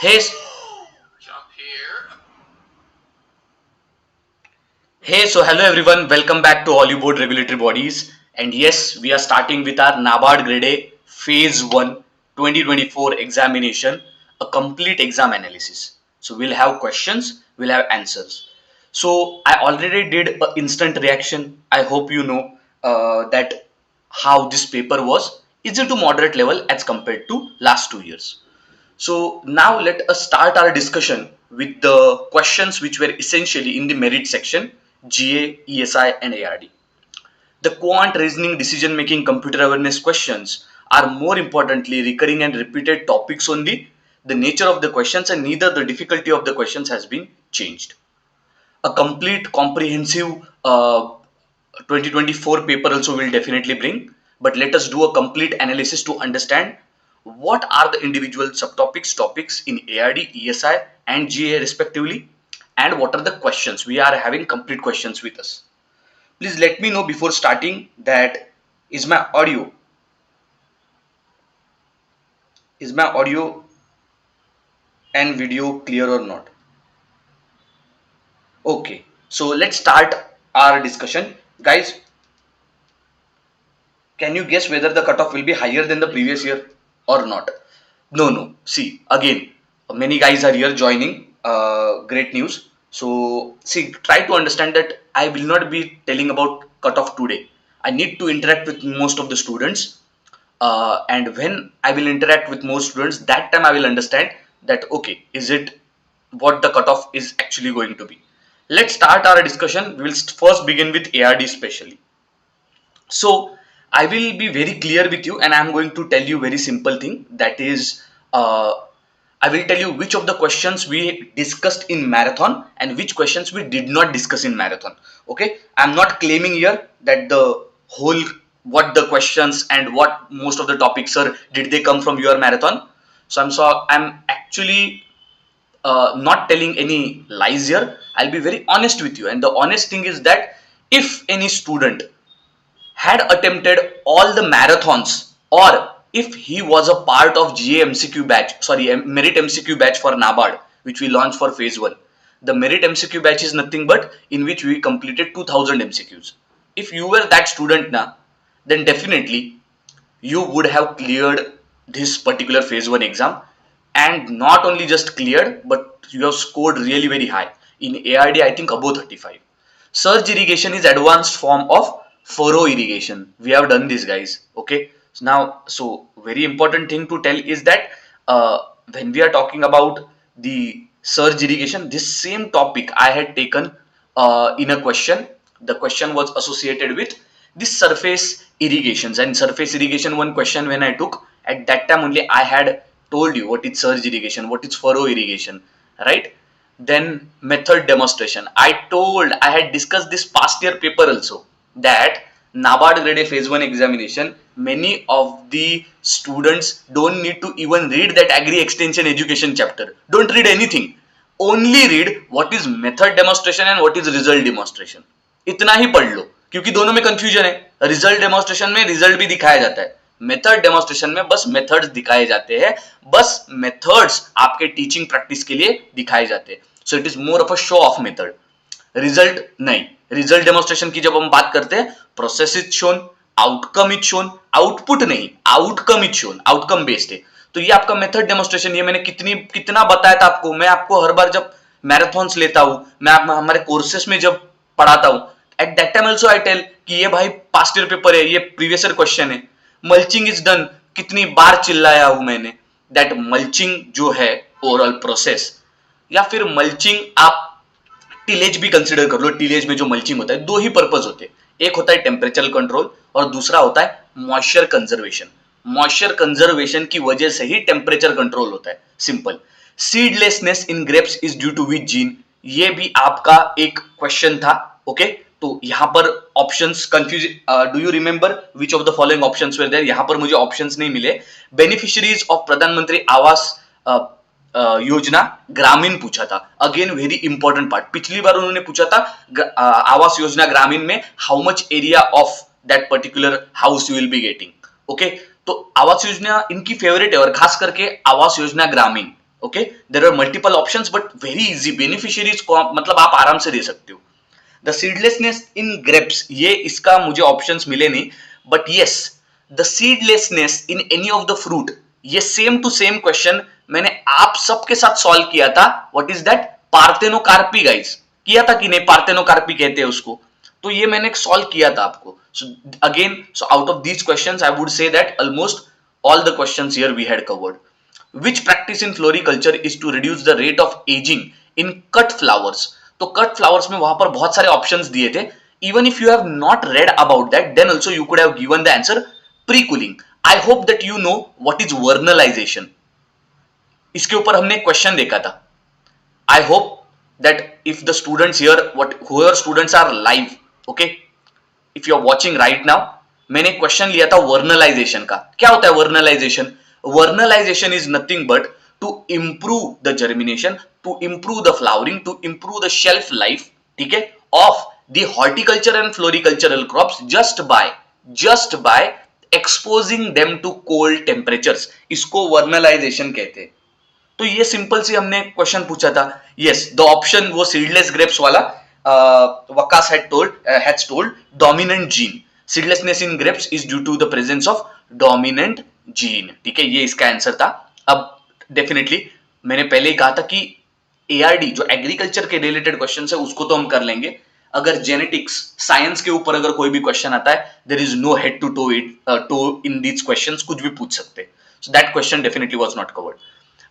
Hey, so hello everyone, welcome back to Oliveboard Regulatory Bodies. And yes, we are starting with our NABARD Grade A Phase 1 2024 examination, a complete exam analysis. So we'll have questions, we'll have answers. So I already did an instant reaction. I hope you know that how this paper was easy to moderate level as compared to last 2 years. So now let us start our discussion with the questions which were essentially in the merit section, GA, ESI and ARD. The quant reasoning decision making computer awareness questions are more importantly recurring and repeated topics only. The nature of the questions and neither the difficulty of the questions has been changed. A complete comprehensive 2024 paper also will definitely bring, but let us do a complete analysis to understand what are the individual subtopics topics in ARD, ESI and GA respectively, and what are the questions. We are having complete questions with us. Please let me know before starting that is my audio and video clear or not. Okay, so let's start our discussion. Guys, can you guess whether the cutoff will be higher than the previous year or not? No, no. See, again, many guys are here joining. Great news. So, see, try to understand that I will not be telling about cutoff today. I need to interact with most of the students. And when I will interact with most students, that time I will understand that, okay, is it what the cutoff is actually going to be. Let's start our discussion. We will first begin with ARD especially. So I will be very clear with you and I'm going to tell you very simple thing, that is uh, I will tell you which of the questions we discussed in marathon and which questions we did not discuss in marathon. Okay, I'm not claiming here that the whole what the questions and what most of the topics are did they come from your marathon. I'm actually not telling any lies here. I'll be very honest with you, and the honest thing is that if any student had attempted all the marathons, or if he was a part of GA MCQ batch, sorry, Merit MCQ batch for NABARD, which we launched for phase 1. The Merit MCQ batch is nothing but in which we completed 2000 MCQs. If you were that student now, then definitely you would have cleared this particular phase 1 exam, and not only just cleared but you have scored really very high. In ARD I think above 35. Surge irrigation is advanced form of furrow irrigation. We have done this, guys. Okay, so very important thing to tell is that uh, when we are talking about the surge irrigation, this same topic I had taken in a question. The question was associated with this surface irrigations, and surface irrigation one question when I took at that time only I had told you what is surge irrigation, what is furrow irrigation, right? Then method demonstration. I had discussed this past year paper also, that NABARD Grade A Phase 1 examination, many of the students don't need to even read that Agri Extension Education chapter. Don't read anything. Only read what is method demonstration and what is result demonstration. इतना ही पढ़ लो, क्योंकि दोनों में confusion है. Result demonstration में result भी दिखाया जाता है, मेथड डेमोन्स्ट्रेशन में बस मेथड्स दिखाए जाते हैं, बस मेथड्स आपके टीचिंग प्रैक्टिस के लिए दिखाए जाते हैं. So it is more of a show off method, result नहीं. रिजल्ट डेमोन्स्ट्रेशन की जब हम बात करते हैं, process is shown, outcome is shown, output नहीं, outcome is shown, outcome based है. तो ये आपका मेथड डेमोन्स्ट्रेशन, ये मैंने कितना बताया था आपको. मैं आपको हर बार जब मैराथन्स लेता हूं, मैं हमारे कोर्सेस में जब पढ़ाता हूं, at that time also I tell कि ये भाई पास्ट ईयर पेपर है, ये प्रीवियस ईयर क्वेश्चन है. मल्चिंग इज डन, कितनी बार चिल्लाया हूं मैंने. दैट मल्चिंग जो है ओवरऑल प्रोसेस, या फिर मल्चिंग आप टिलेज भी कंसिडर कर लो. टिलेज में जो मल्चिंग होता है, दो ही पर्पज होते हैं. एक होता है टेम्परेचर कंट्रोल और दूसरा होता है मॉइस्चर कंजर्वेशन. मॉइस्चर कंजर्वेशन की वजह से ही टेम्परेचर कंट्रोल होता है. Simple. Seedlessness in grapes is due to which gene, ये भी आपका एक क्वेश्चन था. ओके, तो यहां पर options confuse. Do you remember which of the following options were there? यहां पर मुझे ऑप्शंस नहीं मिले. बेनिफिशियरीज ऑफ प्रधानमंत्री आवास योजना ग्रामीण पूछा था. Again very important part. पिछली बार उन्होंने पूछा था आवास योजना ग्रामीण में how much area of that particular house you will be getting. Okay, तो आवास योजना इनकी फेवरेट है, और खास करके Awas Yojana Gramin okay, there are multiple options but very easy, beneficiaries को मतलब आप आराम से दे सकते हो. द सीडलेसनेस इन ग्रेप्स, ये इसका मुझे ऑप्शंस मिले नहीं, but yes the seedlessness in any of the fruit, ये सेम टू सेम क्वेश्चन मैंने आप सबके साथ सॉल्व किया था. What is that? Parthenocarpy guys, किया था कि नहीं? पार्थेनोकार्पी कहते हैं उसको. तो ये मैंने सॉल्व किया था आपको. So again, so out of these questions I would say that almost all the questions here we had covered. Which practice in floriculture is to reduce the rate of aging in cut flowers? तो cut flowers में वहां पर बहुत सारे options दिए थे. Even if you have not read about that, then also you could have given the answer pre cooling. I hope that you know what is vernalization. इसके ऊपर हमने क्वेश्चन देखा था. I hope that if the students here, whoever students are live, okay, if you are watching right now, मैंने question लिया था vernalization का. क्या होता है vernalization? Vernalization is nothing but to improve the germination, to improve the flowering, to improve the shelf life, ठीक है, of the horticulture and floricultural crops just by exposing them to cold temperatures. इसको vernalization कहते हैं. तो ये simple सी हमने question पूछा था. यस, द ऑप्शन वो सीडलेस ग्रेप्स वाला, Waqas had told dominant gene. Seedlessness in grapes is due to the presence of dominant gene. ठीक है, ये इसका आंसर था. अब डेफिनेटली मैंने पहले ही कहा था कि एआरडी जो एग्रीकल्चर के रिलेटेड क्वेश्चन है उसको तो हम कर लेंगे. अगर जेनेटिक्स साइंस के ऊपर अगर कोई भी क्वेश्चन आता है, there is no head to toe in these questions, कुछ भी पूछ सकते. So that question definitely was not covered.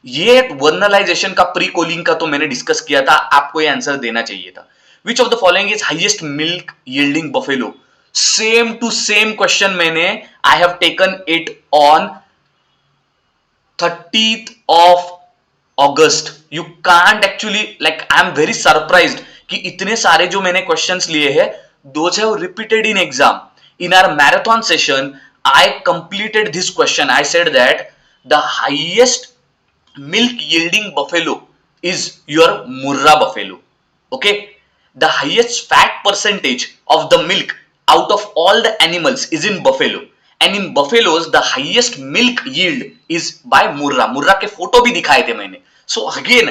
ये वर्नलाइजेशन का प्री कोलिंग का तो मैंने डिस्कस किया था, आपको ये आंसर देना चाहिए था. Which of the following is highest milk yielding buffalo? Same to same question मैंने, I have taken it on 30th of August. You can't actually, like, I am very surprised कि इतने सारे जो मैंने क्वेश्चंस लिए हैं, those have repeated in exam. In our marathon session, I completed this question. I said that the highest milk yielding buffalo is your Murrah buffalo. Okay, the highest fat percentage of the milk out of all the animals is in buffalo, and in buffaloes the highest milk yield is by Murrah. Murrah के photo भी दिखाए थे मैंने. So again,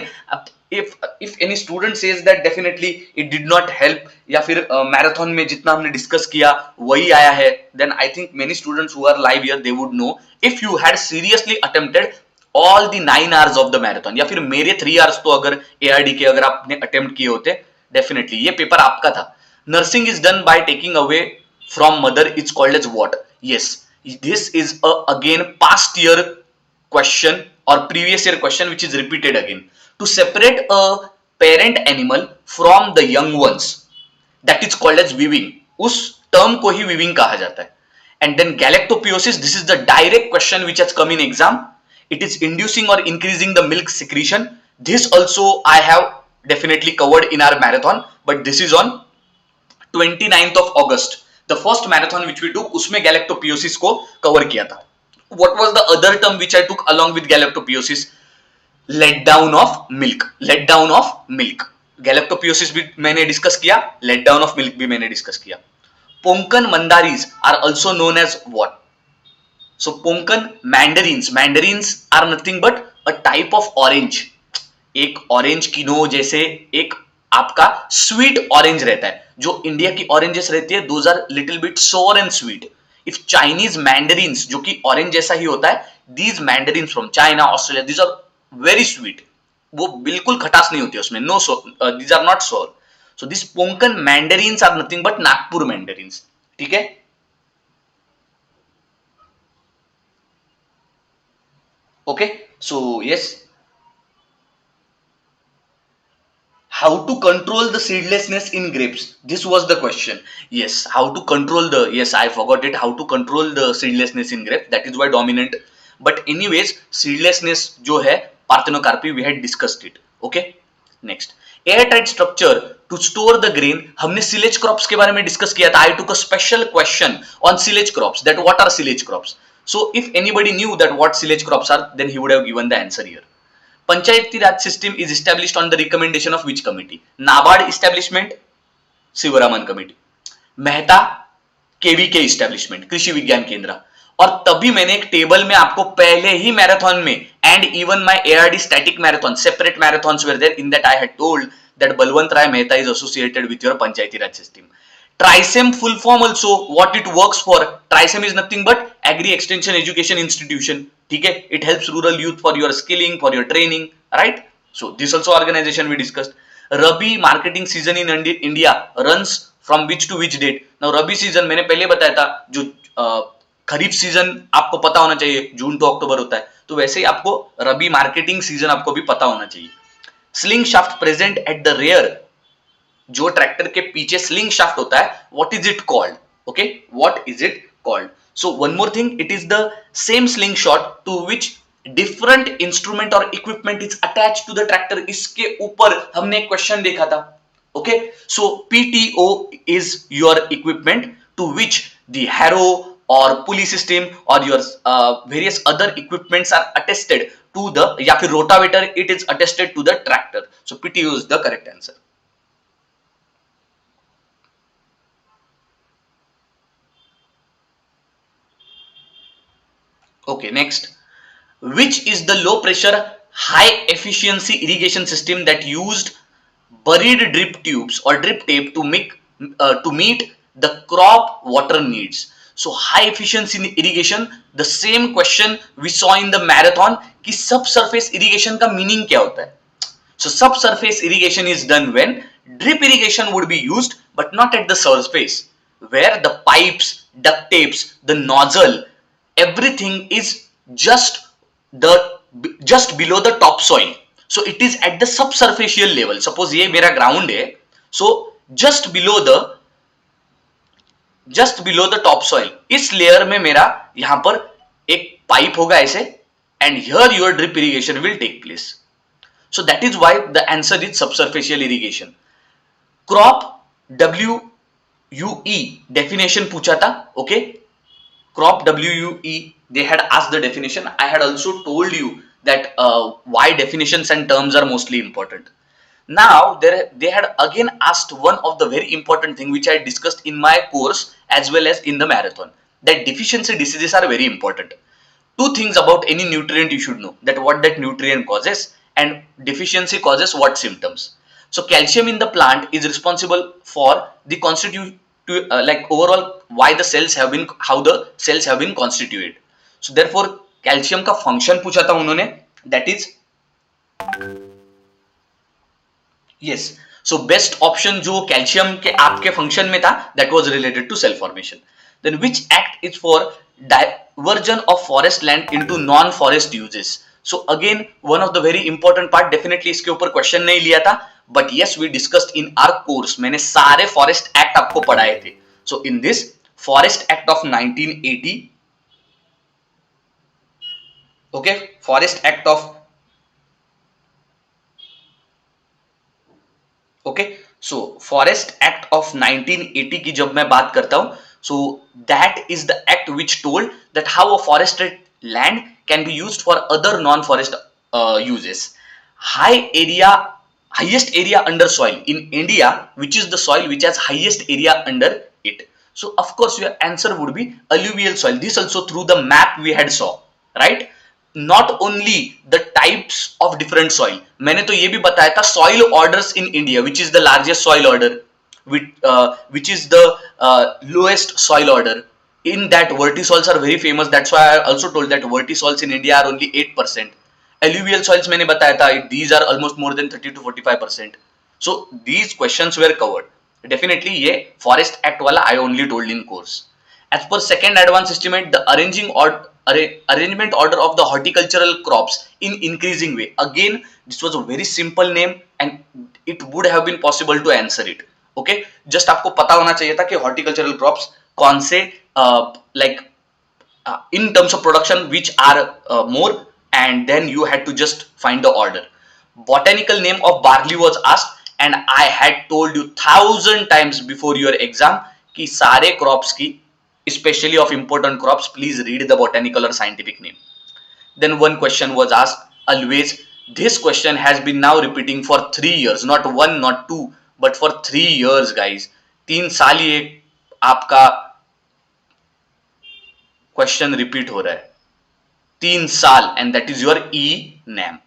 if any student says that definitely it did not help, या फिर marathon में जितना हमने डिस्कस किया वही आया है, then I think many students who are live here they would know. If you had seriously attempted all the 9 hours of the marathon, या फिर मेरे 3 hours तो अगर ARD के अगर आपने अटेम्प्ट किए होते, डेफिनेटली ये पेपर आपका था. Nursing is done by taking away from mother, it's called as what? Yes, this is again past year question or previous year question which is repeated again. To separate a parent animal from the young ones, that is called as weaving. उस term को ही weaving कहा जाता है. And then galactopiosis, this is the direct question which has come in exam. It is inducing or increasing the milk secretion. This also I have definitely covered in our marathon, but this is on 29th of August. The first marathon which we took, उसमें galactopiosis को cover किया था. What was the other term which I took along with galactopiosis? Let down of milk. Let down of milk. Galactopiosis भी मैंने discuss किया, let down of milk भी मैंने discuss किया. Ponkan mandaris are also known as what? So Ponkan mandarins. Mandarins are nothing but a type of orange. एक orange किनो जैसे एक आपका स्वीट ऑरेंज रहता है. जो इंडिया की ऑरेंजेस रहती है, those are little bit sour and sweet. If Chinese mandarins जो कि ऑरेंज जैसा ही होता है, these mandarins from China, Australia, these are very sweet. वो बिल्कुल खटास नहीं होती है उसमें. No, these are not sour. So this ponkan mandarins are nothing but Nagpur mandarins. ठीक है, okay. So yes, how to control the seedlessness in grapes? This was the question. Yes, how to control the, yes, I forgot it, how to control the seedlessness in grapes. That is why dominant. But anyways, seedlessness जो है parthenocarpy, we had discussed it. Okay, next, airtight structure to store the grain. हमने silage crops के बारे में discuss किया था. I took a special question on silage crops, that what are silage crops. So if anybody knew that what silage crops are, then he would have given the answer here. Panchayati Raj system is established on the recommendation of which committee? NABARD establishment, Sivaraman committee. Mehta KVK establishment, Krishi Vigyan Kendra. और तभी मैंने एक table में आपको पहले ही marathon में and even my ARD static marathon separate marathons were there in that I had told that Balwant Rai Mehta is associated with your Panchayati Raj system. TRISEM full form also what it works for. TRISEM is nothing but Agri Extension Education Institution. ठीक है, it helps rural youth for your skilling, for your training, right? So this also organization we discussed. Rabi marketing season in India runs from which to which date? Now Rabi season मैंने पहले बताया था जो खरीफ season आपको पता होना चाहिए जून to अक्टूबर होता है, तो वैसे ही आपको रबी मार्केटिंग सीजन आपको भी पता होना चाहिए. Sling shaft present at the rear, जो ट्रैक्टर के पीछे स्लिंग शाफ्ट होता है, what is it called? Okay, what is it called? So one more thing, it is the same sling shot to which different instrument और equipment is attach to the tractor. इसके ऊपर हमने एक question देखा था. Okay, so PTO is your equipment to which the harrow or pulley system or your various other equipments are attested to the, या फिर rotavator it is attested to the tractor. So PTO is the correct answer. Okay, next, which is the low pressure high efficiency irrigation system that used buried drip tubes or drip tape to meet the crop water needs? So high efficiency irrigation, the same question we saw in the marathon कि subsurface irrigation का meaning क्या होता है? So subsurface irrigation is done when drip irrigation would be used but not at the surface, where the pipes, duct tapes, the nozzle, everything is just below the topsoil. So it is at the subsurfacial level. Suppose ये मेरा ground है, so just below the top soil, इस layer में मेरा यहां पर एक pipe होगा ऐसे, and here your drip irrigation will take place. So that is why the answer is subsurfacial irrigation. Crop WUE definition पूछा था. Okay, crop WUE, they had asked the definition. I had also told you that why definitions and terms are mostly important. Now they had again asked one of the very important thing which I discussed in my course as well as in the marathon, that deficiency diseases are very important. Two things about any nutrient you should know, that what that nutrient causes and deficiency causes what symptoms. So calcium in the plant is responsible for the like overall why the cells have been, how the cells have been constituted. So therefore calcium का function पूछा था उन्होंने, that is yes, so best option जो calcium के आपके function में था, that was related to cell formation. Then which act is for diversion of forest land into non forest uses? So again one of the very important part, definitely इसके ऊपर question नहीं लिया था, but yes we discussed in our course. मैंने सारे forest act आपको पढ़ाए थे. So in this forest act of 1980, okay, forest act of, okay, so forest act of 1980 की जब मैं बात करता हूं, so that is the act which told that how a forested land can be used for other non forest uses. highest area under soil in India, which is the soil which has highest area under it? So of course your answer would be alluvial soil. This also through the map we had saw, right? Not only the types of different soil, मैंने तो ये भी बताया था soil orders in India, which is the largest soil order, which is the lowest soil order. In that vertisols are very famous. That's why I also told that vertisols in India are only 8%. Alluvial soils मैंने बताया था, these are almost more than 30 to 45%. So these questions were covered. Definitely ये forest act वाला I only told in course. As per second advance estimate, the arrangement order of the horticultural crops in increasing way. Again, this was a very simple name and it would have been possible to answer it. Okay, just आपको पता होना चाहिए था कि horticultural crops कौन से like in terms of production which are more, and then you had to just find the order. Botanical name of barley was asked and I had told you 1000 times before your exam कि सारे crops की, especially of important crops, please read the botanical or scientific name. Then one question was asked always. This question has been now repeating for 3 years, not 1 not 2 but for 3 years guys. 3 साल ये आपका question repeat हो रहा है 3 साल, and that is your E-NAM.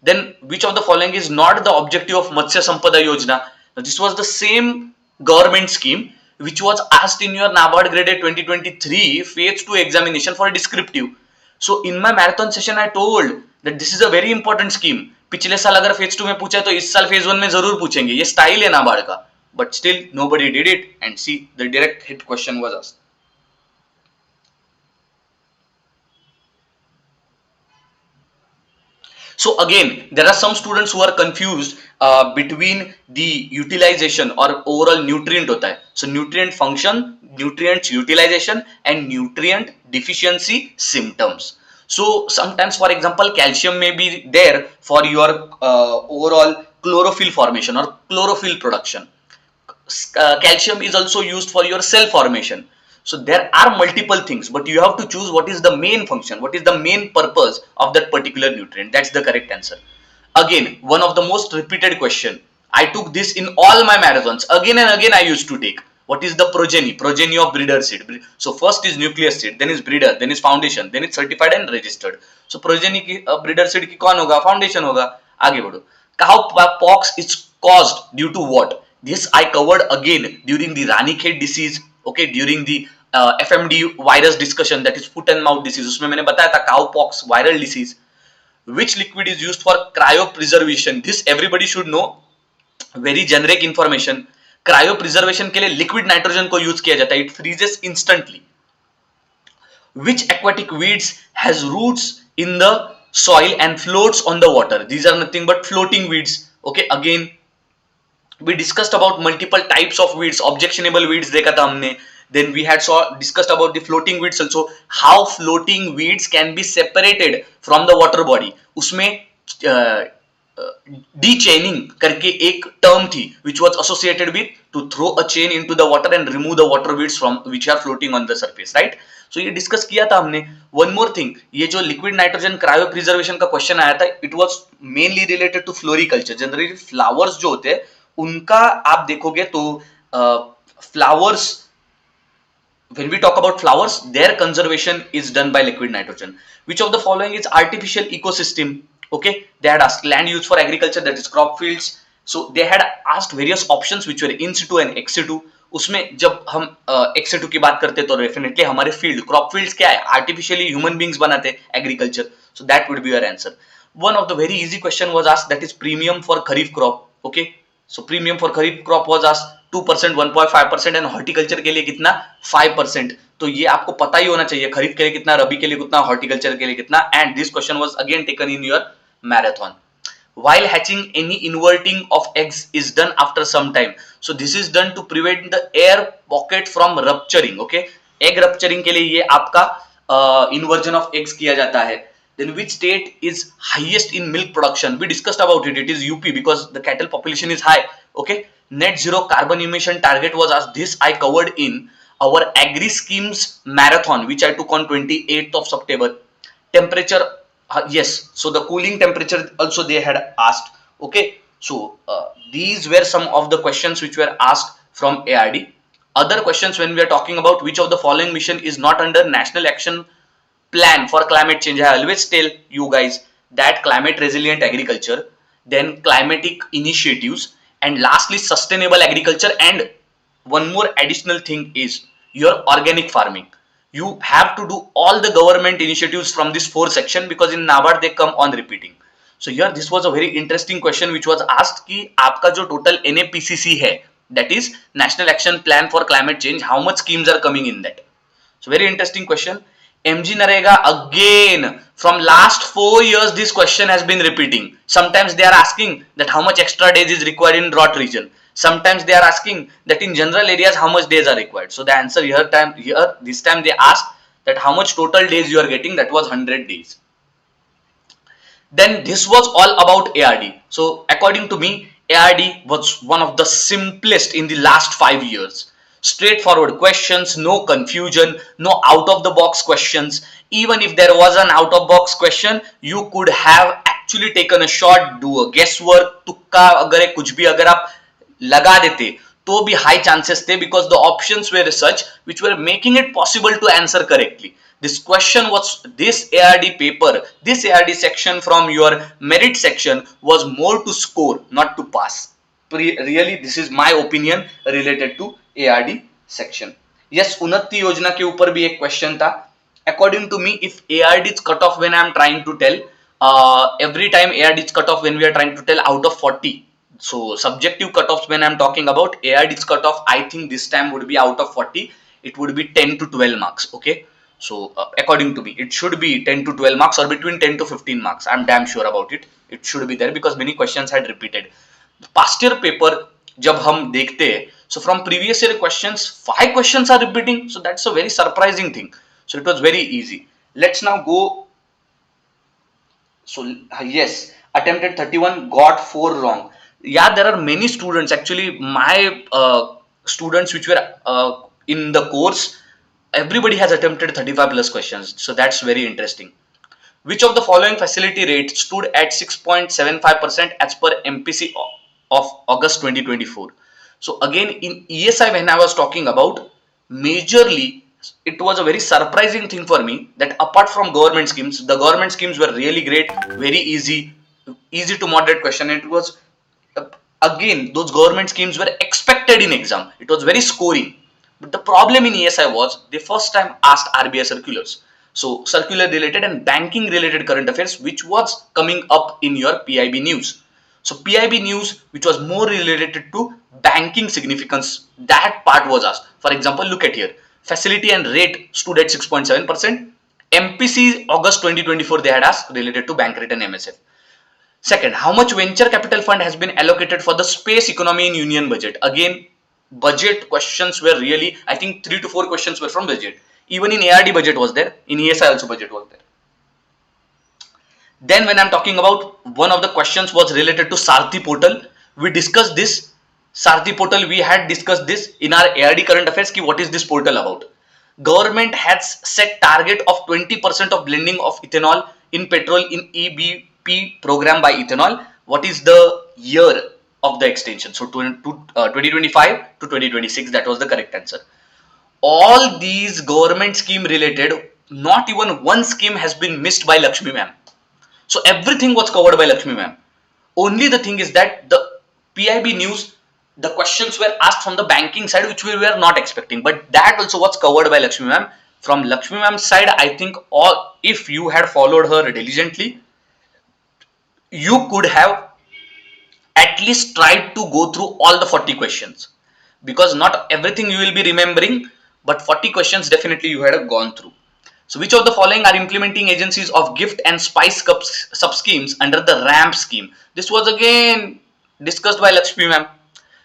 Then which of the following is not the objective of Matsya Sampada Yojana? Now, this was the same government scheme which was asked in your NABARD Grade A 2023 phase 2 examination for descriptive. So in my marathon session I told that this is a very important scheme. पिछले साल अगर phase 2 में पूछा है तो इस साल phase 1 में जरूर पूछेंगे, ये स्टाइल है नाबार्ड का. But still nobody did it, and see the direct hit question was asked. So again, there are some students who are confused between the utilization or overall nutrient होता है. So nutrient function, nutrients utilization, and nutrient deficiency symptoms. So sometimes, for example, calcium may be there for your overall chlorophyll formation or chlorophyll production. Calcium is also used for your cell formation. So there are multiple things, but you have to choose what is the main function, what is the main purpose of that particular nutrient. That's the correct answer. Again, one of the most repeated question. I took this in all my marathons. Again and again I used to take. What is the progeny of breeder seed? So first is nucleus seed, then is breeder, then is foundation, then it's certified and registered. So progeny की breeder seed की कौन होगा? Foundation होगा. आगे बढ़ो. Cowpox is caused due to what? This I covered again during the Ranikhet disease. Okay, during the FMD virus discussion, that is foot and mouth disease. उसमें मैंने बताया था cowpox viral disease. Which liquid is used for cryopreservation? This everybody should know. Very generic information. Cryopreservation के लिए liquid nitrogen को use किया जाता है. It freezes instantly. Which aquatic weeds has roots in the soil and floats on the water? These are nothing but floating weeds. Okay, again we discussed about multiple types of weeds. Objectionable weeds देखा था हमने. Then we had discussed about the floating weeds also. How floating weeds can be separated from the water body. उसमें de-chaining करके एक term थी which was associated with to throw a chain into the water and remove the water weeds from which are floating on the surface, right? So ये discuss किया था हमने. One more thing, ये जो liquid nitrogen cryopreservation का question आया था, it was mainly related to floriculture. Generally flowers जो होते हैं उनका आप देखोगे तो flowers, when we talk about flowers, their conservation is done by liquid nitrogen. Which of the following is artificial ecosystem? Okay, they had asked land used for agriculture, that is crop fields. So they had asked various options which were in situ and ex situ. उसमें जब हम ex situ की बात करते तो definitely हमारे field crop fields क्या है? आर्टिफिशियली ह्यूमन बींग्स बनाते agriculture. So that would be your answer. One of the very easy question was asked, that is premium for kharif crop. Okay, so premium for kharif crop was asked 2%, 1.5% and horticulture के लिए कितना? 5%. तो ये आपको पता ही होना चाहिए, खरीफ के लिए कितना, रबी के लिए कितना, हॉर्टिकल्चर के लिए कितना. And this question was again taken in your marathon. While hatching, any inverting of eggs is done after some time. So this is done to prevent the air pocket from rupturing. Okay, egg rupturing के लिए ये आपका inversion of eggs किया जाता है. Then which state is highest in milk production? We discussed about it. It is UP because the cattle population is high. Okay, net zero carbon emission target was asked. This I covered in our agri schemes marathon which I took on 28th of September. Temperature, yes, so the cooling temperature also they had asked. Okay, so these were some of the questions which were asked from ARD. Other questions, when we are talking about which of the following mission is not under national action plan for climate change, I always tell you guys that climate resilient agriculture, then climatic initiatives, and lastly sustainable agriculture. And one more additional thing is your organic farming. You have to do all the government initiatives from this 4 section because in NABARD they come on repeating. So here this was a very interesting question which was asked कि आपका जो total NAPCC है, that is National Action Plan for Climate Change, how much schemes are coming in that? So very interesting question. MG Narega, again from last 4 years this question has been repeating. Sometimes they are asking that how much extra days is required in drought region. Sometimes they are asking that in general areas how much days are required. So the answer this time they asked that how much total days you are getting. That was 100 days. Then this was all about ARD. So according to me, ARD was one of the simplest in the last 5 years. Straightforward questions, no confusion, no out of the box questions. Even if there was an out of box question, you could have actually taken a shot, do a guesswork, तुक्का अगर कुछ भी अगर आप लगा देते तो भी हाई चांसेस थे because the options were such which were making it possible to answer correctly. This question was, this ARD paper, this ARD section from your merit section was more to score, not to pass. Really, this is my opinion related to ARD section. Yes, उन्नति योजना के ऊपर भी एक question था. According to me, if ARD is cut off when I am trying to tell, every time ARD is cut off when we are trying to tell out of 40. So subjective cutoffs when I am talking about, ARD is cut off, I think this time would be out of 40. It would be 10 to 12 marks. Okay. So according to me, it should be 10 to 12 marks or between 10 to 15 marks. I'm damn sure about it. It should be there because many questions had repeated. Past year paper जब हम देखते हैं, so from previous year questions, 5 questions are repeating. So that's a very surprising thing. So it was very easy. Let's now go. So yes, attempted 31, got 4 wrong. Yeah, there are many students. Actually, my students which were in the course, everybody has attempted 35 plus questions. So that's very interesting. Which of the following facility rate stood at 6.75% as per MPC of August 2024? So again, in ESI, when I was talking about, majorly it was a very surprising thing for me that apart from government schemes, the government schemes were really great, very easy to moderate question. It was again, those government schemes were expected in exam. It was very scoring. But the problem in ESI was they first time asked RBI circulars. So circular related and banking related current affairs, which was coming up in your PIB news. So PIB news, which was more related to banking significance, that part was asked. For example, look at here. Facility and rate stood at 6.7%. MPC August 2024 they had asked related to bank rate and MSF. Second, how much venture capital fund has been allocated for the space economy in union budget? Again, budget questions were really, I think 3 to 4 questions were from budget. Even in ARD budget was there, in ESI also budget was there. Then when I'm talking about, one of the questions was related to Sarthi portal. We discussed this. Sarthi portal, we had discussed this in our ARD current affairs. Ki what is this portal about? Government has set target of 20% of blending of ethanol in petrol in EBP program by ethanol. What is the year of the extension? So 2025 to 2026, that was the correct answer. All these government scheme related, not even one scheme has been missed by Lakshmi ma'am. So everything was covered by Lakshmi ma'am. Only the thing is that the PIB news, the questions were asked from the banking side, which we were not expecting. But that also was covered by Lakshmi ma'am. From Lakshmi ma'am's side, I think all, if you had followed her diligently, you could have at least tried to go through all the 40 questions. Because not everything you will be remembering, but 40 questions definitely you had gone through. So which of the following are implementing agencies of gift and spice cups sub schemes under the RAMP scheme? This was again discussed by Lakshmi ma'am.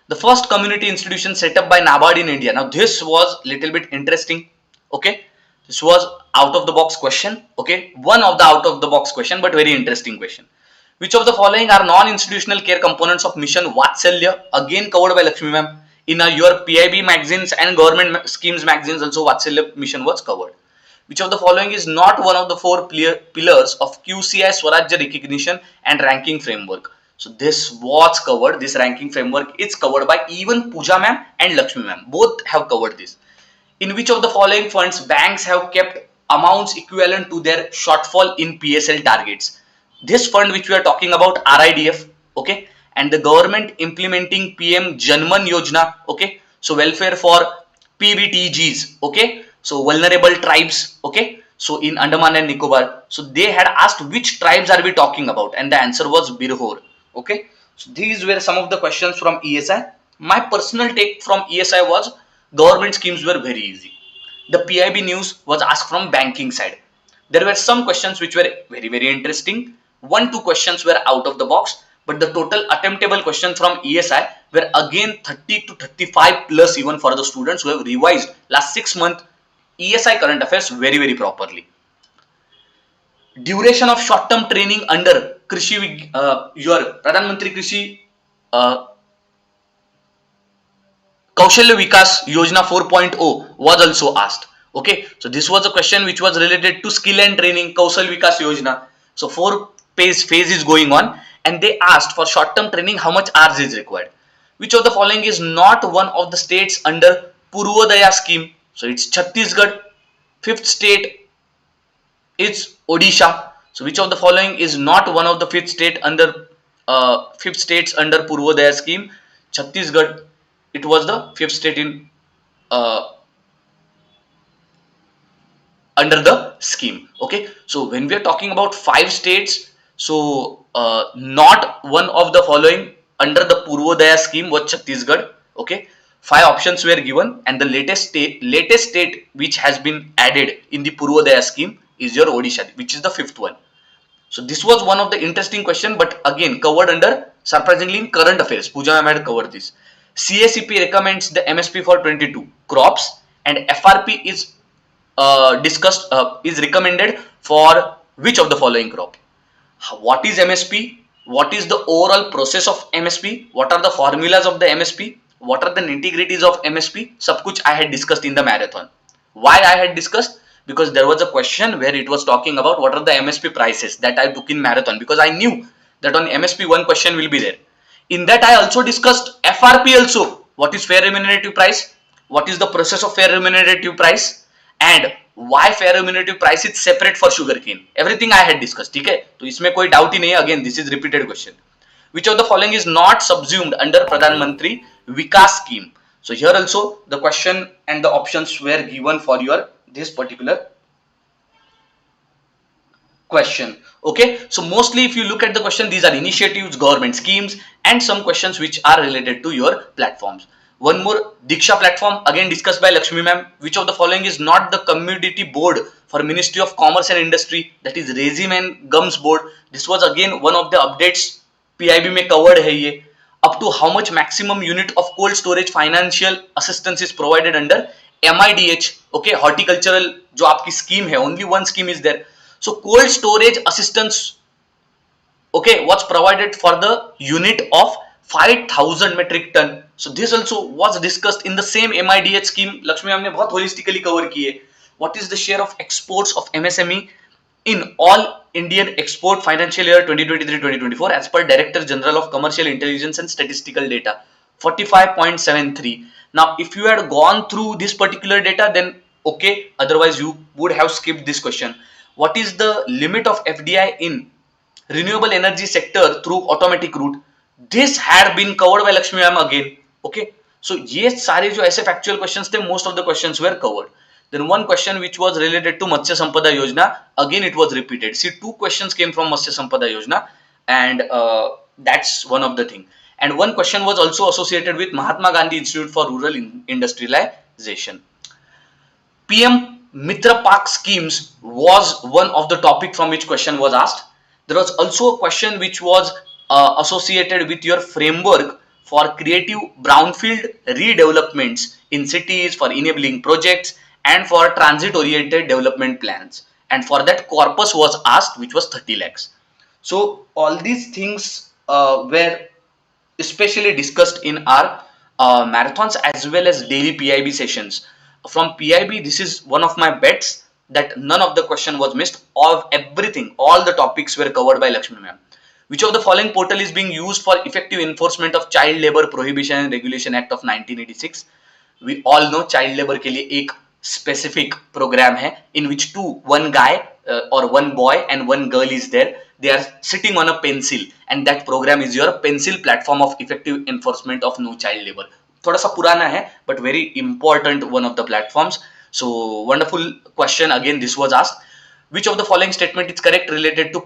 The first community institution set up by NABARD in India. Now this was little bit interesting. Okay, this was out of the box question. Okay, one of the out of the box question, but very interesting question. Which of the following are non-institutional care components of Mission Vatsalya? Again covered by Lakshmi ma'am. In your PIB magazines and government schemes magazines also Vatsalya mission was covered. Which of the following is not one of the 4 pillars of QCI Swarajya recognition and ranking framework? So this was covered, this ranking framework is covered by even Pooja ma'am and Lakshmi ma'am. Both have covered this. In which of the following funds banks have kept amounts equivalent to their shortfall in PSL targets? This fund which we are talking about, RIDF, okay, and the government implementing PM Janman Yojana, okay, so welfare for PBTGs, okay, so vulnerable tribes, okay, so in Andaman and Nicobar. So they had asked which tribes are we talking about, and the answer was Birhor, okay. So these were some of the questions from ESI. My personal take from ESI was government schemes were very easy. The PIB news was asked from banking side. There were some questions which were very interesting. 1-2 questions were out of the box, but the total attemptable questions from ESI were again 30 to 35 plus even for the students who have revised last 6 months ESI current affairs very properly. Duration of short-term training under Krishi, your Pradhan Mantri Krishi Kaushalya Vikas Yojana 4.0 was also asked. Okay, so this was a question which was related to skill and training, Kaushal Vikas Yojana. So 4-phase is going on, and they asked for short-term training how much hours is required. Which of the following is not one of the states under Purvodaya scheme? So it's Chhattisgarh. 5th state is Odisha. So which of the following is not one of the fifth states under Purvodaya scheme? Chhattisgarh. It was the fifth state in uh, under the scheme. Okay, so when we are talking about five states, so not one of the following under the Purvodaya scheme was Chhattisgarh. Okay, five options were given, and the latest state which has been added in the Purvodaya scheme is your Odisha, which is the fifth one. So this was one of the interesting question, but again covered under surprisingly in current affairs. Pooja ma'am had covered this. CACP recommends the MSP for 22 crops, and FRP is recommended for which of the following crop? What is MSP? What is the overall process of MSP? What are the formulas of the MSP? What are the nitty-gritties of MSP? Sab kuch I had discussed in the marathon. Why I had discussed? Because there was a question where it was talking about what are the MSP prices that I took in marathon, because I knew that on MSP one question will be there. In that I also discussed FRP also. What is fair remunerative price? What is the process of fair remunerative price? And why fair remunerative price is separate for sugarcane? Everything I had discussed. ठीक है, तो इसमें कोई doubt ही नहीं है. Again, this is repeated question. Which of the following is not subsumed under Pradhan Mantri Vikas scheme? So here also the question and the options were given for your this particular question. Okay, so mostly if you look at the question, these are initiatives, government schemes, and some questions which are related to your platforms. One more, Diksha platform, again discussed by Lakshmi ma'am. Which of the following is not the commodity board for Ministry of Commerce and Industry? That is resin and gums board. This was again one of the updates PIB में covered है ये. Up to how much maximum unit of cold storage financial assistance is provided under MIDH? Okay, horticultural जो आपकी scheme है, only one scheme is there. So cold storage assistance, okay, was provided for the unit of 5,000 metric ton. So this also was discussed in the same MIDH scheme. Lakshmi ma'am ने बहुत holistically cover की है. What is the share of exports of MSME in all Indian export financial year 2023-2024 as per Director General of Commercial Intelligence and Statistical Data? 45.73. Now if you had gone through this particular data, then okay, otherwise you would have skipped this question. What is the limit of FDI in renewable energy sector through automatic route? This had been covered by Lakshmi ma'am again. Okay, so ये सारे जो ऐसे factual questions थे, most of the questions were covered. Then one question which was related to Matsya Sampada Yojana, again it was repeated. See, two questions came from Matsya Sampada Yojana, and that's one of the thing. And one question was also associated with Mahatma Gandhi Institute for Rural Industrialization. PM Mitra Park schemes was one of the topic from which question was asked. There was also a question which was associated with your framework for creative brownfield redevelopments in cities, for enabling projects, and for transit oriented development plans. And for that corpus was asked, which was 30 lakhs. So all these things were especially discussed in our marathons as well as daily PIB sessions. From PIB, this is one of my bets that none of the question was missed. Of everything, all the topics were covered by Lakshmi ma'am. Which of the following portal is being used for effective enforcement of Child Labor Prohibition and Regulation Act of 1986? We all know child labor के लिए एक specific program है in which one guy or one boy and one girl is there. They are sitting on a pencil, and that program is your pencil platform of effective enforcement of no child labor. थोड़ा सा पुराना है but very important one of the platforms. So wonderful question again this was asked. Which of the following statement is correct related to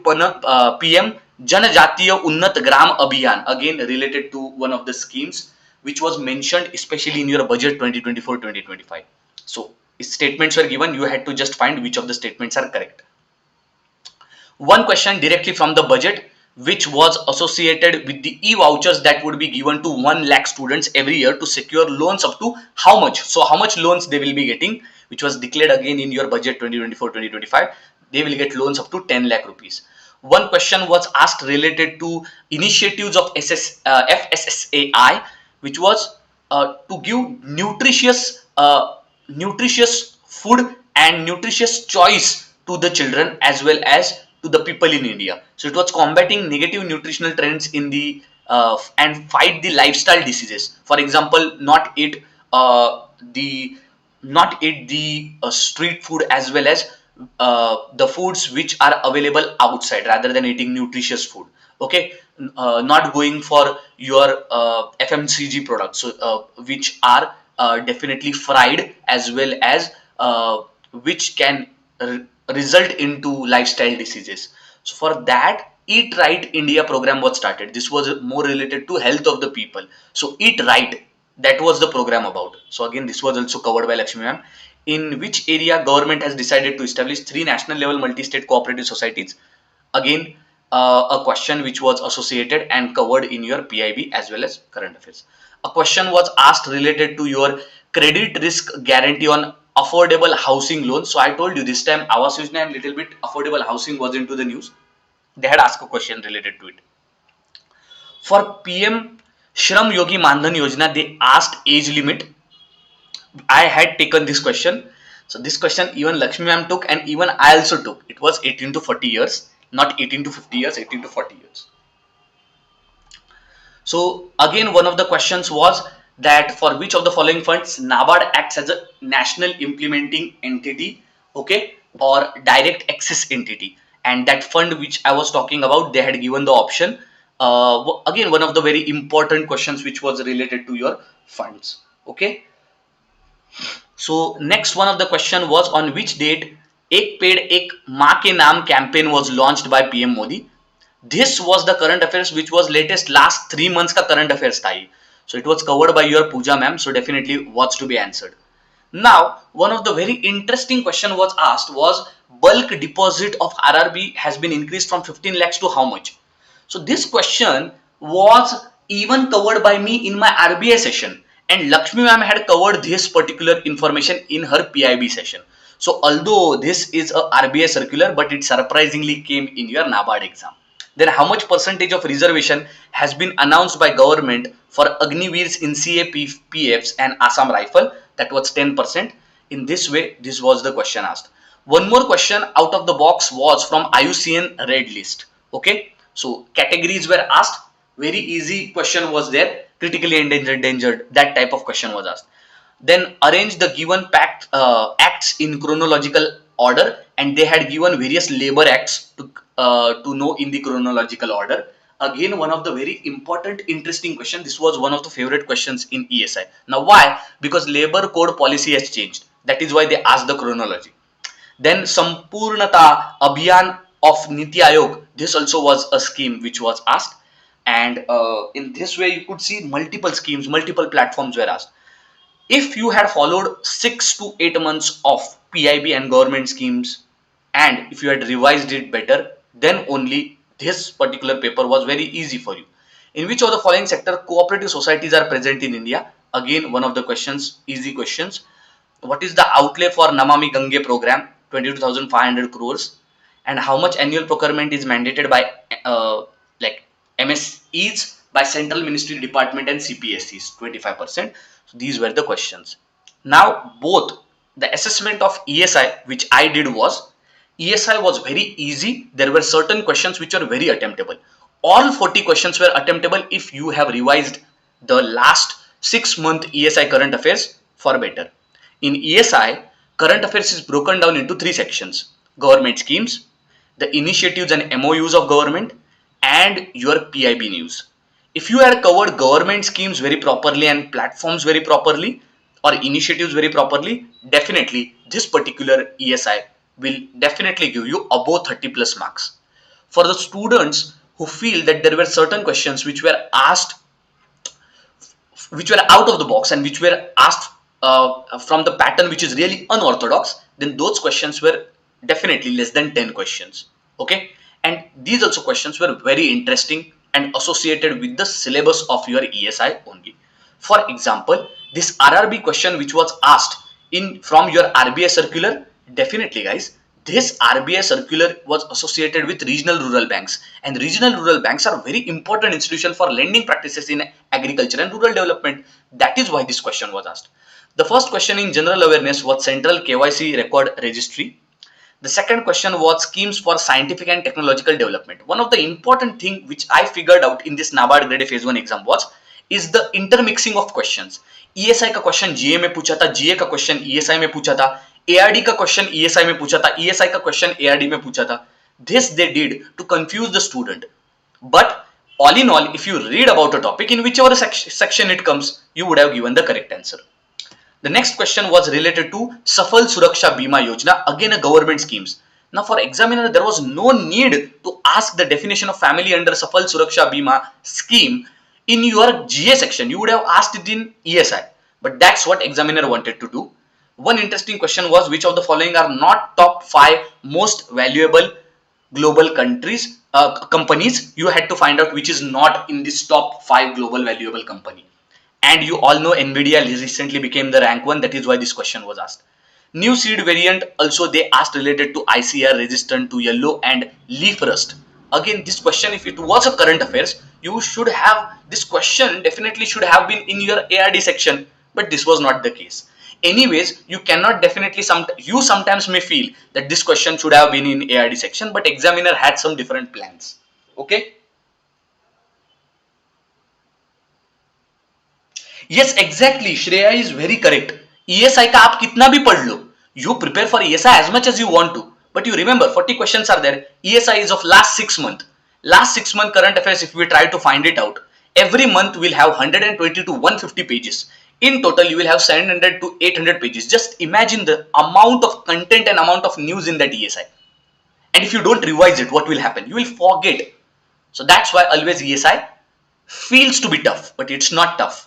PM Janjatiya Unnat Gram Abhiyan, again related to one of the schemes which was mentioned especially in your budget 2024-2025. So statements were given, you had to just find which of the statements are correct. One question directly from the budget which was associated with the e-vouchers that would be given to 1 lakh students every year to secure loans up to how much? So how much loans they will be getting, which was declared again in your budget 2024-2025. They will get loans up to 10 lakh rupees. One question was asked related to initiatives of FSSAI, which was to give nutritious food and nutritious choice to the children as well as to the people in India. So it was combating negative nutritional trends in the and fight the lifestyle diseases. For example, not eat the street food as well as the foods which are available outside rather than eating nutritious food. Okay, not going for your FMCG products, so, which are definitely fried, as well as which can result into lifestyle diseases. So for that, Eat Right India program was started. This was more related to health of the people. So Eat Right, that was the program about. So again, this was also covered by Lakshmi ma'am. In which area government has decided to establish 3 national level multi-state cooperative societies? Again, a question which was associated and covered in your PIB as well as current affairs. A question was asked related to your credit risk guarantee on affordable housing loan. So I told you this time Awas Yojana and little bit affordable housing was into the news. They had asked a question related to it. For PM Shram Yogi Mandhan Yojana, they asked age limit. I had taken this question. So this question even Lakshmi ma'am took and even I also took. It was 18 to 40 years, not 18 to 50 years, 18 to 40 years. So again, one of the questions was that for which of the following funds NABARD acts as a national implementing entity, okay, or direct access entity. And that fund which I was talking about, they had given the option. Again, one of the very important questions which was related to your funds, okay. So next one of the question was on which date Ek Ped Ek Maa Ke Naam campaign was launched by PM Modi. This was the current affairs which was latest last 3 months ka current affairs tha. So it was covered by your Pooja ma'am. So definitely what's to be answered. Now one of the very interesting question was asked was bulk deposit of RRB has been increased from 15 lakhs to how much? So this question was even covered by me in my RBI session, and Lakshmi ma'am had covered this particular information in her PIB session. So although this is a RBI circular, but it surprisingly came in your NABARD exam. Then how much percentage of reservation has been announced by government for Agniveers in CAPFs and Assam Rifle? That was 10%. In this way, this was the question asked. One more question out of the box was from IUCN Red List. Okay, so categories were asked. Very easy question was there. Critically endangered, that type of question was asked. Then arrange the given acts in chronological order, and they had given various labor acts to know in the chronological order. Again, one of the very important, interesting question. This was one of the favorite questions in ESI. Now, why? Because labor code policy has changed. That is why they asked the chronology. Then Sampurnata Abhiyan of Niti Aayog. This also was a scheme which was asked, and in this way you could see multiple schemes, multiple platforms were asked. If you had followed 6 to 8 months of PIB and government schemes, and if you had revised it better, then only this particular paper was very easy for you. In which of the following sector cooperative societies are present in India? Again, one of the questions, easy questions. What is the outlay for Namami Gange program? 22,500 crores. And how much annual procurement is mandated by like MSEs by Central Ministry Department and CPSCs? 25%. So these were the questions. Now both the assessment of ESI which I did was, ESI was very easy. There were certain questions which were very attemptable. All 40 questions were attemptable if you have revised the last 6-month ESI current affairs for better. In ESI, current affairs is broken down into 3 sections: government schemes, the initiatives and MOUs of government, and your PIB news. If you had covered government schemes very properly and platforms very properly, or initiatives very properly, definitely this particular ESI will definitely give you above 30 plus marks. For the students who feel that there were certain questions which were asked, which were out of the box and which were asked from the pattern which is really unorthodox, then those questions were definitely less than 10 questions. Okay, and these also questions were very interesting and associated with the syllabus of your ESI only. For example, this RRB question which was asked in from your RBI circular, definitely guys, this RBI circular was associated with regional rural banks, and regional rural banks are very important institution for lending practices in agriculture and rural development. That is why this question was asked. The first question in general awareness was central KYC record registry. The second question was schemes for scientific and technological development. One of the important thing which I figured out in this NABARD Grade A phase 1 exam was is the intermixing of questions. ESI का question GA में पूछा था, GA का question ESI में पूछा था, ARD का question ESI में पूछा था, ईएसआई का क्वेश्चन एआरडी में पूछा था. This they did to confuse the student. But all in all, if you read about a topic in whichever section it comes, you would have given the correct answer. The next question was related to Safal Suraksha Bima Yojana, again a government schemes. Now for examiner, there was no need to ask the definition of family under Safal Suraksha Bima scheme in your GA section. You would have asked it in ESI, but that's what examiner wanted to do. One interesting question was, which of the following are not top 5 most valuable global companies? You had to find out which is not in this top 5 global valuable company. And you all know Nvidia recently became the rank one. That is why this question was asked. New seed variant also they asked related to ICR resistant to yellow and leaf rust. Again, this question, if it was a current affairs, you should have this question definitely should have been in your ARD section, but this was not the case. Anyways, you cannot definitely you sometimes may feel that this question should have been in ARD section, but examiner had some different plans. Okay. Yes, exactly. Shreya is very correct. ESI का आप कितना भी पढ़ लो, you prepare for ESI as much as you want to, but you remember 40 questions are there. ESI is of last 6 months. Last 6 month current affairs, if we try to find it out, every month will have 120 to 150 pages. In total, you will have 700 to 800 pages. Just imagine the amount of content and amount of news in that ESI. And if you don't revise it, what will happen? You will forget. So that's why always ESI feels to be tough, but it's not tough.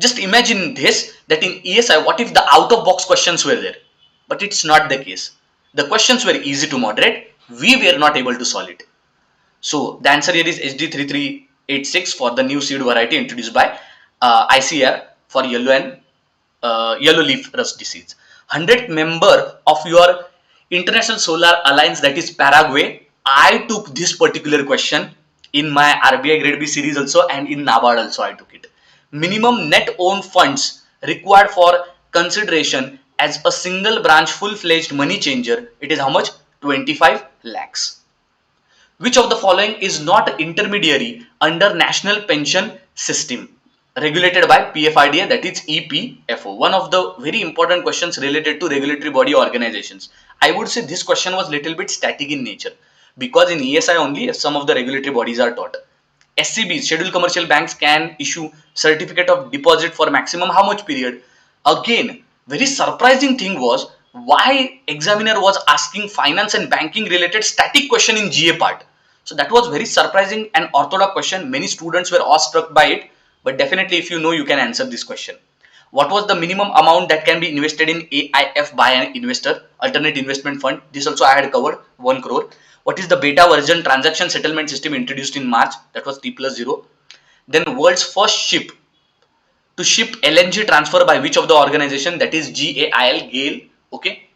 Just imagine this, that in ESI, what if the out of box questions were there? But it's not the case. The questions were easy to moderate. We were not able to solve it. So the answer here is HD3386 for the new seed variety introduced by ICR for yellow and yellow leaf rust disease. 100th member of your International Solar Alliance, that is Paraguay. I took this particular question in my RBI Grade B series also, and in NABARD also I took it. Minimum net owned funds required for consideration as a single branch full-fledged money changer, it is how much? 25 lakhs. Which of the following is not intermediary under National Pension System regulated by PFRDA, that is EPFO? One of the very important questions related to regulatory body organizations. I would say this question was little bit static in nature, because in ESI only some of the regulatory bodies are taught. SCBs, scheduled commercial banks, can issue certificate of deposit for maximum how much period? Again, very surprising thing was why examiner was asking finance and banking related static question in GA part. So that was very surprising and orthodox question. Many students were awestruck by it, but definitely if you know, you can answer this question. What was the minimum amount that can be invested in AIF by an investor, alternate investment fund? This also I had covered, 1 crore. What is the beta version transaction settlement system introduced in March? That was T+0. Then world's first ship to ship LNG transfer by which of the organization? That is GAIL, GAIL. Okay.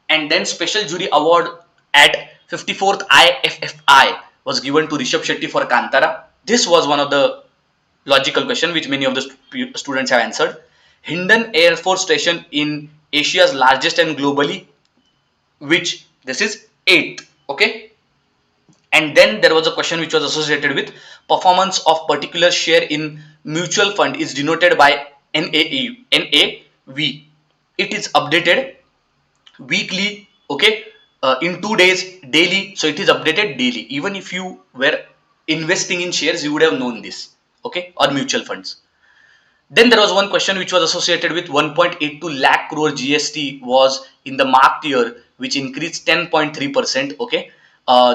And then special jury award at 54th IFFI was given to Rishabh Shetty for Kantara. This was one of the logical question which many of the students have answered. Hindon Air Force Station in Asia's largest and globally, which this is 8th. Okay. And then there was a question which was associated with performance of particular share in mutual fund is denoted by NAV. It is updated weekly, okay, in 2 days, daily. So it is updated daily. Even if you were investing in shares, you would have known this, okay, or mutual funds. Then there was one question which was associated with 1.82 lakh crore GST was in the marked year, which increased 10.3%. Okay.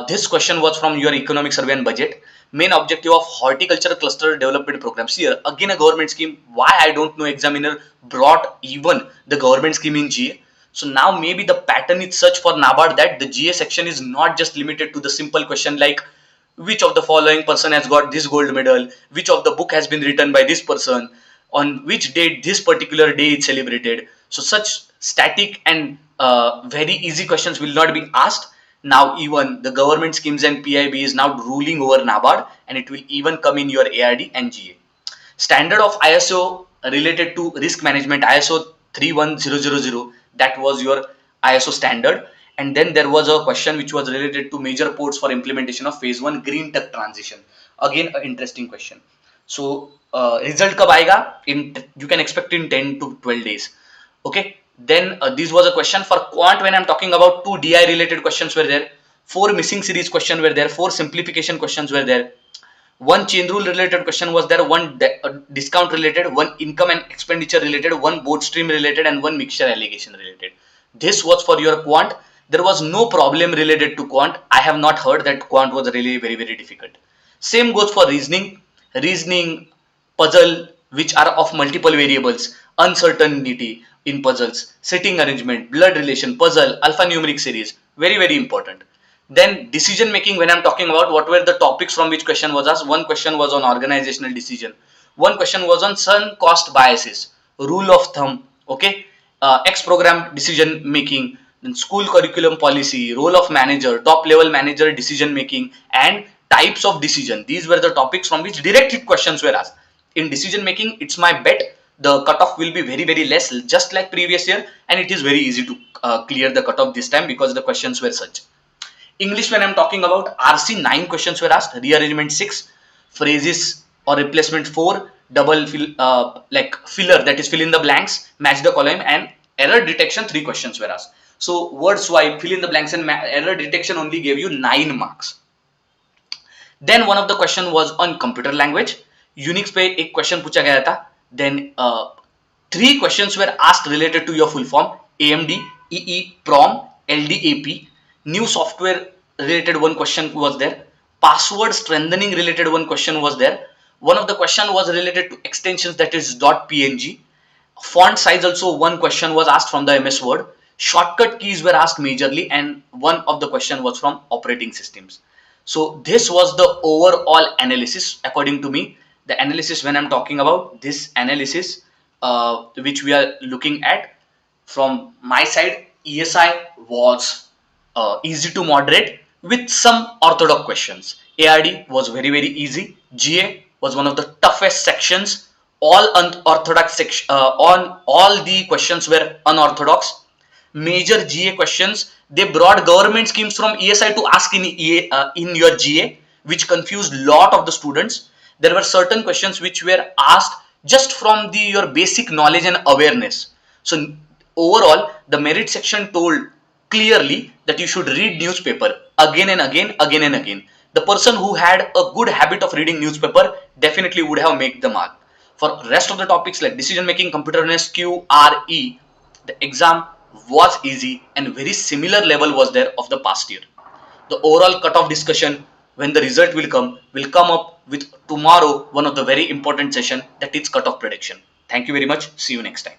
This question was from your economic survey and budget. Main objective of horticulture cluster development programs. Here again a government scheme. Why I don't know, examiner brought even the government scheme in GA. So now maybe the pattern is such for NABARD that the GA section is not just limited to the simple question like which of the following person has got this gold medal, which of the book has been written by this person, on which date this particular day is celebrated. So such static and very easy questions will not be asked. Now even the government schemes and PIB is now ruling over NABARD, and it will even come in your ARD and GA. Standard of ISO related to risk management, ISO 31000, that was your ISO standard. And then there was a question which was related to major ports for implementation of phase 1 green tech transition. Again an interesting question. So result कब आएगा? In you can expect in 10 to 12 days. Okay. Then this was a question for quant. When I'm talking about 2 DI related questions were there, 4 missing series question were there, 4 simplification questions were there, 1 chain rule related question was there, 1 discount related, 1 income and expenditure related, 1 board stream related, and 1 mixture allegation related. This was for your quant. There was no problem related to quant. I have not heard that quant was really very difficult. Same goes for reasoning, puzzle, which are of multiple variables, uncertainty in puzzles, sitting arrangement, blood relation, puzzle, alphanumeric series, very important. Then decision making, when I'm talking about what were the topics from which question was asked, one question was on organizational decision, one question was on sunk cost biases, rule of thumb, okay, X program decision making, then school curriculum policy, role of manager, top level manager decision making, and types of decision. These were the topics from which direct questions were asked. In decision making, it's my bet the cutoff will be very less, just like previous year, and it is very easy to clear the cutoff this time because the questions were such. English, when I'm talking about RC, 9 questions were asked, rearrangement 6, phrases or replacement 4, double like filler, that is fill in the blanks, match the column, and error detection 3 questions were asked. So word swipe, fill in the blanks, and error detection only gave you 9 marks. Then one of the question was on computer language. Unix पे एक question पूछा गया था. Then 3 questions were asked related to your full form: AMD, EEPROM, LDAP. New software related one question was there. Password strengthening related one question was there. One of the question was related to extensions, that is .png. Font size also one question was asked from the MS Word. Shortcut keys were asked majorly, and one of the question was from operating systems. So this was the overall analysis according to me. The analysis, when I'm talking about this analysis, which we are looking at from my side, ESI was easy to moderate with some orthodox questions. ARD was very easy. GA was one of the toughest sections. All unorthodox on all the questions were unorthodox. Major GA questions, they brought government schemes from ESI to ask in in your GA, which confused lot of the students. There were certain questions which were asked just from your basic knowledge and awareness. So overall, the merit section told clearly that you should read newspaper again and again. The person who had a good habit of reading newspaper definitely would have made the mark. For rest of the topics like decision making, computer awareness, QRE, the exam was easy and very similar level was there of the past year. The overall cutoff discussion, when the result will come up with tomorrow, one of the very important session, that is cutoff prediction. Thank you very much. See you next time.